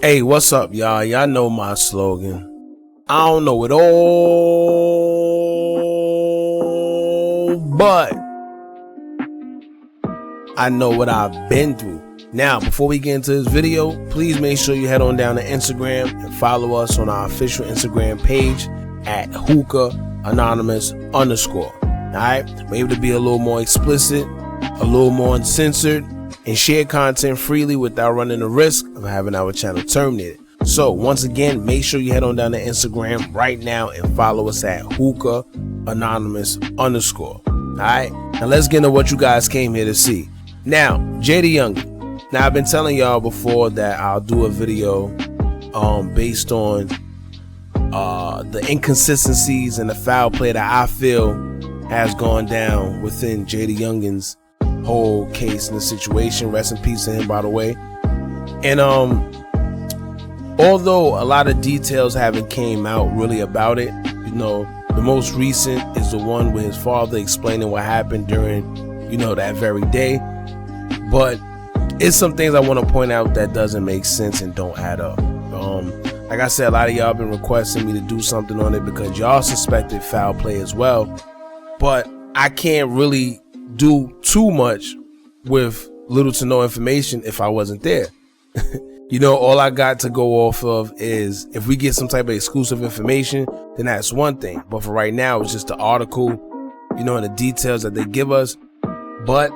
Hey, what's up, y'all? Y'all know my slogan. I don't know it all, but I know what I've been through. Now, before we get into this video, please make sure you head on down to Instagram and follow us on our official Instagram page at hookah_anonymous_. Alright? We're able to be a little more explicit, a little more uncensored, and share content freely without running the risk of having our channel terminated. So once again, make sure you head on down to Instagram right now and follow us at hookah_anonymous_. Alright, now let's get into what you guys came here to see. Now, JayDaYoungan. Now, I've been telling y'all before that I'll do a video based on the inconsistencies and the foul play that I feel has gone down within JayDaYoungan's whole case and the situation. Rest in peace to him, by the way. And although a lot of details haven't came out really about it, you know, the most recent is the one with his father explaining what happened during, you know, that very day. But it's some things I want to point out that doesn't make sense and don't add up. Like I said, a lot of y'all been requesting me to do something on it because y'all suspected foul play as well, but I can't really do too much with little to no information if I wasn't there. You know, all I got to go off of is if we get some type of exclusive information, then that's one thing. But for right now, it's just the article, you know, and the details that they give us. But,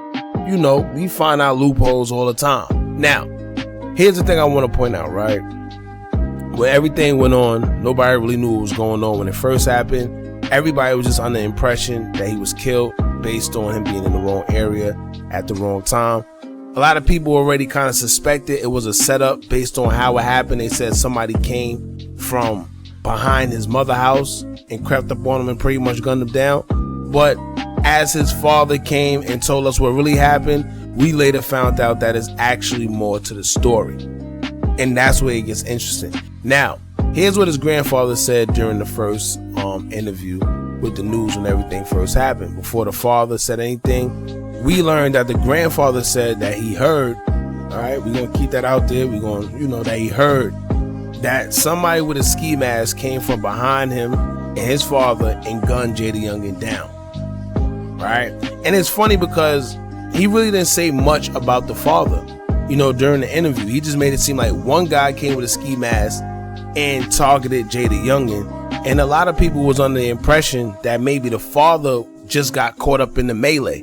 you know, we find out loopholes all the time. Now, here's the thing I want to point out, right? Where everything went on, nobody really knew what was going on when it first happened. Everybody was just under the impression that he was killed based on him being in the wrong area at the wrong time. A lot of people already kind of suspected it was a setup based on how it happened. They said somebody came from behind his mother's house and crept up on him and pretty much gunned him down. But as his father came and told us what really happened, we later found out that it's actually more to the story. And that's where it gets interesting. Now, here's what his grandfather said during the first interview with the news when everything first happened. Before the father said anything, we learned that the grandfather said that he heard, all right, we're going to keep that out there. We're going to, you know, that he heard that somebody with a ski mask came from behind him and his father and gunned JayDaYoungan down. Right? And it's funny because he really didn't say much about the father, you know, during the interview. He just made it seem like one guy came with a ski mask and targeted JayDaYoungan. And a lot of people was under the impression that maybe the father just got caught up in the melee.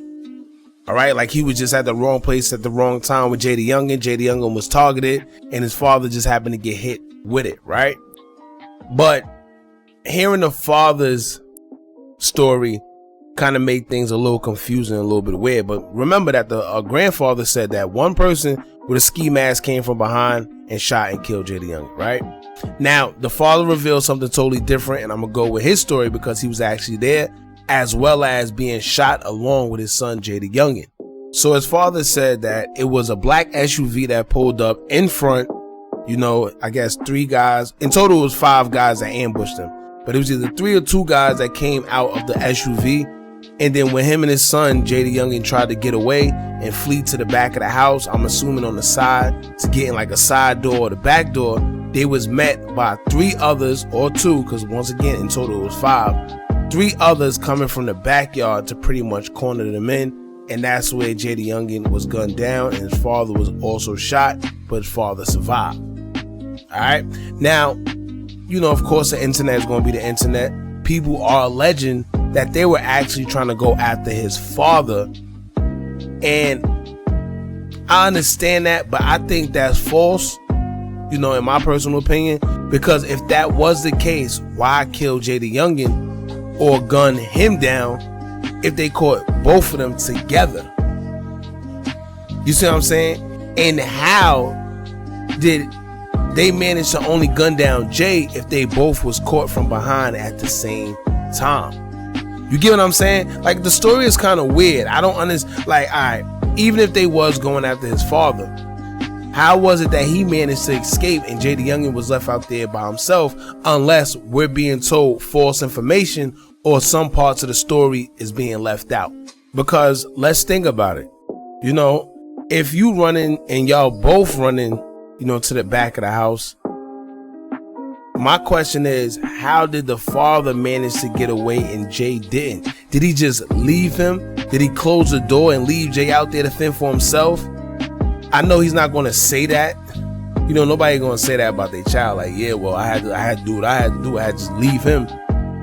All right, like he was just at the wrong place at the wrong time with JayDaYoungan. JayDaYoungan was targeted and his father just happened to get hit with it, right? But hearing the father's story kind of made things a little confusing and a little bit weird. But remember that the grandfather said that one person with a ski mask came from behind and shot and killed JayDaYoungan, right? Now, the father revealed something totally different, and I'm going to go with his story because he was actually there, as well as being shot along with his son, JayDaYoungan. So his father said that it was a black SUV that pulled up in front, you know, I guess 3 guys. In total, it was 5 guys that ambushed him. But it was either 3 or 2 guys that came out of the SUV. And then when him and his son, JayDaYoungan, tried to get away and flee to the back of the house, I'm assuming on the side, to get in like a side door or the back door, they was met by 3 others, or 2, because once again, in total it was 5. 3 others coming from the backyard to pretty much corner them in. And that's where JayDaYoungan was gunned down and his father was also shot, but his father survived. All right. Now, you know, of course, the internet is going to be the internet. People are alleging that they were actually trying to go after his father. And I understand that, but I think that's false, you know, in my personal opinion, because if that was the case, why kill JayDaYoungan or gun him down if they caught both of them together? You see what I'm saying? And how did they manage to only gun down Jay if they both was caught from behind at the same time? You get what I'm saying? Like, the story is kind of weird. I don't understand. Like, all right, even if they was going after his father, how was it that he managed to escape and JayDaYoungan was left out there by himself, unless we're being told false information or some parts of the story is being left out? Because let's think about it. You know, if you running and y'all both running to the back of the house. My question is, how did the father manage to get away and Jay didn't? Did he just leave him? Did he close the door and leave Jay out there to fend for himself? I know he's not going to say that. Nobody going to say that about their child. Like, yeah, well, I had to do what I had to do. I had to just leave him.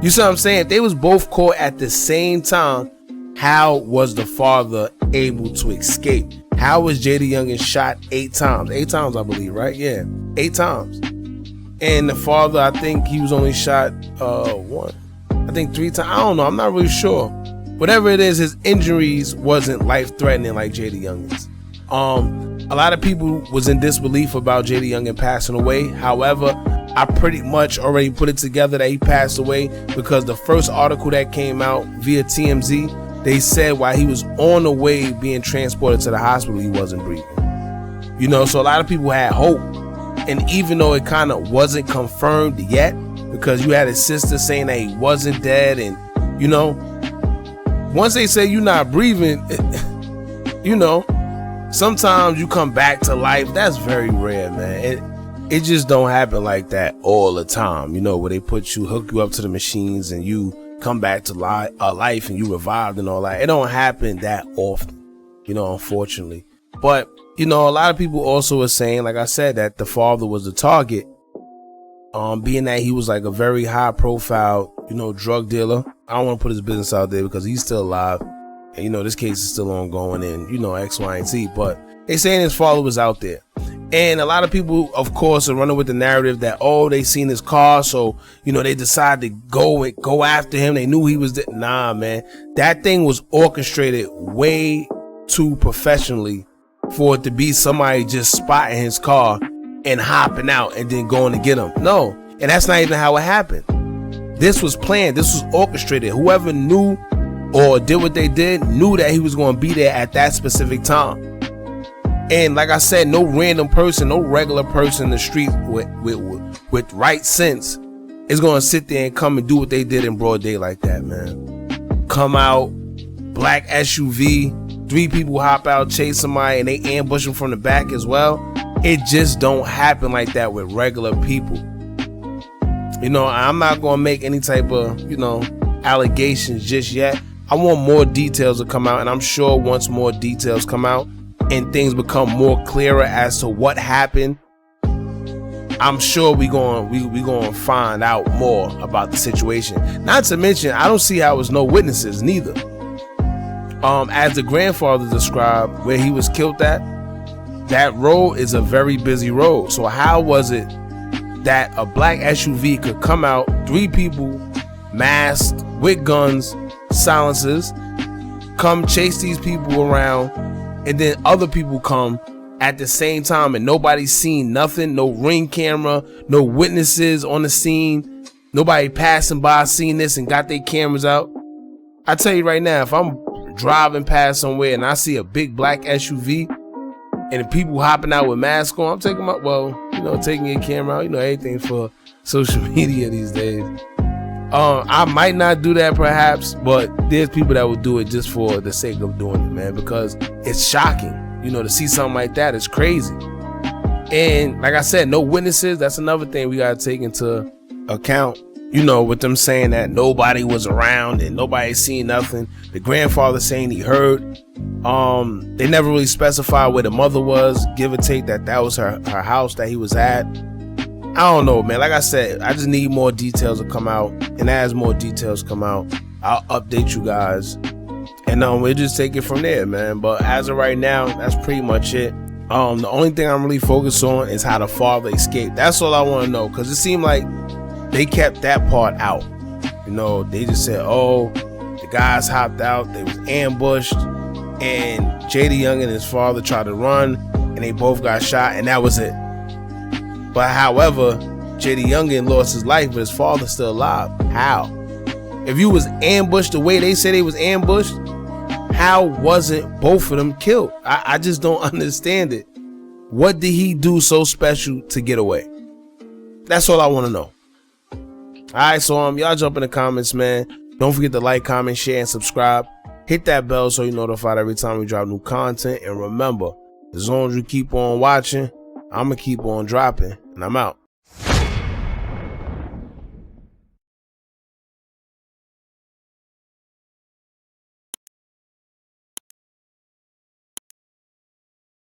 You see what I'm saying? If they was both caught at the same time, how was the father able to escape? How was JayDaYoungan shot 8 times? 8 times, I believe, right? Yeah, 8 times. And the father, I think he was only shot 1. I think 3 times. I don't know. I'm not really sure. Whatever it is, his injuries wasn't life-threatening like JayDaYoungan's. A lot of people was in disbelief about JayDaYoungan passing away. However, I pretty much already put it together that he passed away because the first article that came out via TMZ, they said while he was on the way being transported to the hospital, he wasn't breathing. So a lot of people had hope. And even though it kind of wasn't confirmed yet, because you had his sister saying that he wasn't dead, and once they say you're not breathing, sometimes you come back to life. That's very rare, man. It just don't happen like that all the time, where they hook you up to the machines and you come back to life and you revived and all that. It don't happen that often, unfortunately. But a lot of people also are saying, like I said, that the father was the target, being that he was like a very high profile, drug dealer. I don't want to put his business out there because he's still alive. And, this case is still ongoing and, X, Y, and Z. But they saying his father was out there. And a lot of people, of course, are running with the narrative that, they seen his car. So, they decided to go after him. They knew he was there. Nah, man. That thing was orchestrated way too professionally for it to be somebody just spotting his car and hopping out and then going to get him. No. And that's not even how it happened. This was planned. This was orchestrated. Whoever knew or did what they did knew that he was going to be there at that specific time. And like I said, no random person, no regular person in the street with right sense is going to sit there and come and do what they did in broad day like that, man. Come out, black SUV, 3 people hop out, chase somebody, and they ambush them from the back as well. It just don't happen like that with regular people. I'm not going to make any type of, allegations just yet. I want more details to come out, and I'm sure once more details come out and things become more clearer as to what happened, I'm sure we going to find out more about the situation. Not to mention, I don't see how there's no witnesses neither. As the grandfather described where he was killed at, that road is a very busy road. So how was it that a black SUV could come out, 3 people masked with guns, silencers, come chase these people around, and then other people come at the same time and nobody's seen nothing, no ring camera, no witnesses on the scene, nobody passing by seen this and got their cameras out? I tell you right now, if I'm driving past somewhere and I see a big black SUV and the people hopping out with masks on, I'm taking taking your camera out, everything for social media these days. I might not do that perhaps, but there's people that would do it just for the sake of doing it, man, because it's shocking, to see something like that. It's crazy. And like I said, no witnesses. That's another thing we got to take into account, with them saying that nobody was around and nobody seen nothing. The grandfather saying he heard. They never really specified where the mother was, give or take that was her house that he was at. I don't know, man. Like I said, I just need more details to come out. And as more details come out, I'll update you guys. And we'll just take it from there, man. But as of right now, that's pretty much it. The only thing I'm really focused on is how the father escaped. That's all I want to know. Because it seemed like they kept that part out. They just said, the guys hopped out. They was ambushed. And JayDaYoungan and his father tried to run. And they both got shot. And that was it. But however, JayDaYoungan lost his life, but his father's still alive. How? If you was ambushed the way they say they was ambushed, how wasn't both of them killed? I just don't understand it. What did he do so special to get away? That's all I want to know. Alright, so y'all jump in the comments, man. Don't forget to like, comment, share, and subscribe. Hit that bell so you're notified every time we drop new content. And remember, as long as you keep on watching, I'm gonna keep on dropping, and I'm out.